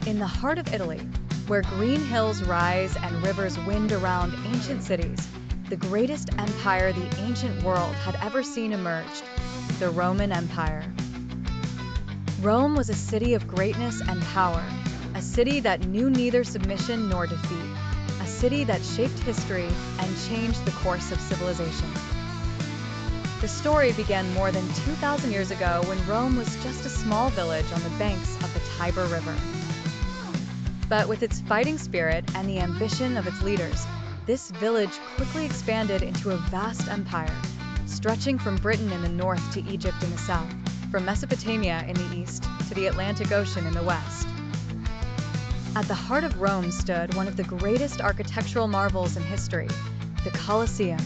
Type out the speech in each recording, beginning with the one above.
In the heart of Italy, where green hills rise and rivers wind around ancient cities, the greatest empire the ancient world had ever seen emerged, the Roman Empire. Rome was a city of greatness and power, a city that knew neither submission nor defeat, a city that shaped history and changed the course of civilization. The story began more than 2,000 years ago when Rome was just a small village on the banks of the Tiber River. But with its fighting spirit and the ambition of its leaders, this village quickly expanded into a vast empire, stretching from Britain in the north to Egypt in the south, from Mesopotamia in the east to the Atlantic Ocean in the west. At the heart of Rome stood one of the greatest architectural marvels in history, the Colosseum.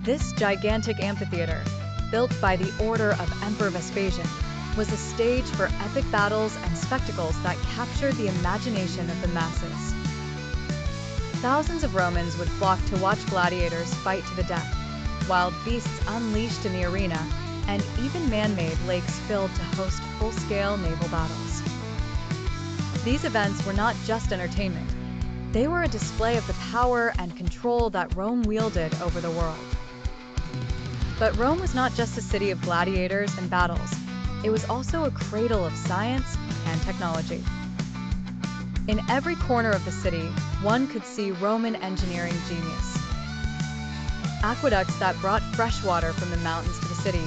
This gigantic amphitheater, built by the order of Emperor Vespasian, was a stage for epic battles and spectacles that captured the imagination of the masses. Thousands of Romans would flock to watch gladiators fight to the death, wild beasts unleashed in the arena, and even man-made lakes filled to host full-scale naval battles. These events were not just entertainment. They were a display of the power and control that Rome wielded over the world. But Rome was not just a city of gladiators and battles. It was also a cradle of science and technology. In every corner of the city, one could see Roman engineering genius. Aqueducts that brought fresh water from the mountains to the city,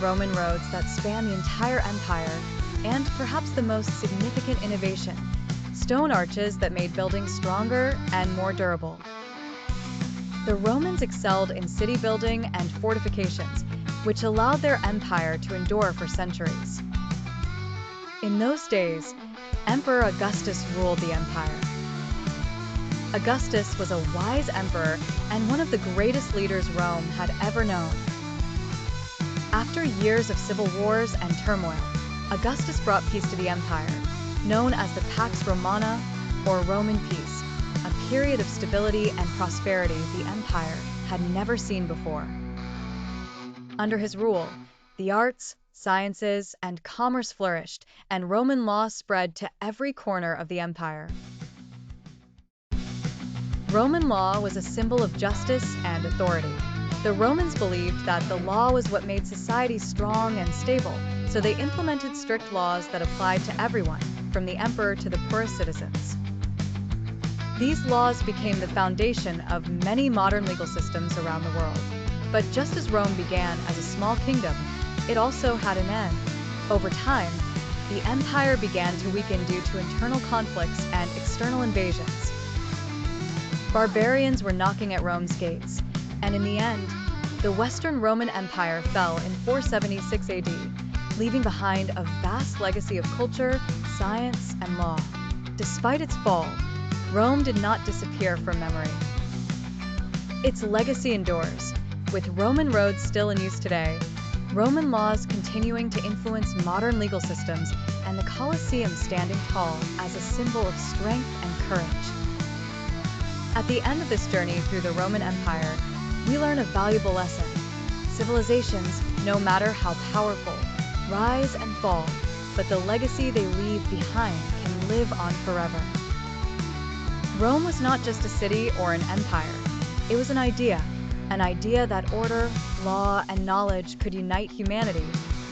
Roman roads that span the entire empire, and perhaps the most significant innovation, stone arches that made buildings stronger and more durable. The Romans excelled in city building and fortifications, which allowed their empire to endure for centuries. In those days, Emperor Augustus ruled the empire. Augustus was a wise emperor and one of the greatest leaders Rome had ever known. After years of civil wars and turmoil, Augustus brought peace to the empire, known as the Pax Romana, or Roman peace, a period of stability and prosperity the empire had never seen before. Under his rule, the arts, sciences, and commerce flourished, and Roman law spread to every corner of the empire. Roman law was a symbol of justice and authority. The Romans believed that the law was what made society strong and stable, so they implemented strict laws that applied to everyone, from the emperor to the poorest citizens. These laws became the foundation of many modern legal systems around the world. But just as Rome began as a small kingdom, it also had an end. Over time, the empire began to weaken due to internal conflicts and external invasions. Barbarians were knocking at Rome's gates, and in the end, the Western Roman Empire fell in 476 AD, leaving behind a vast legacy of culture, science, and law. Despite its fall, Rome did not disappear from memory. Its legacy endures, with Roman roads still in use today, Roman laws continuing to influence modern legal systems, and the Colosseum standing tall as a symbol of strength and courage. At the end of this journey through the Roman Empire, we learn a valuable lesson. Civilizations, no matter how powerful, rise and fall, but the legacy they leave behind can live on forever. Rome was not just a city or an empire. It was an idea that order, law, and knowledge could unite humanity,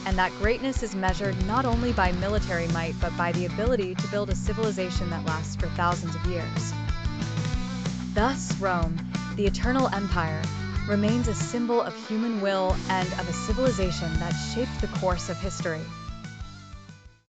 and that greatness is measured not only by military might but by the ability to build a civilization that lasts for thousands of years. Thus, Rome, the eternal empire, remains a symbol of human will and of a civilization that shaped the course of history.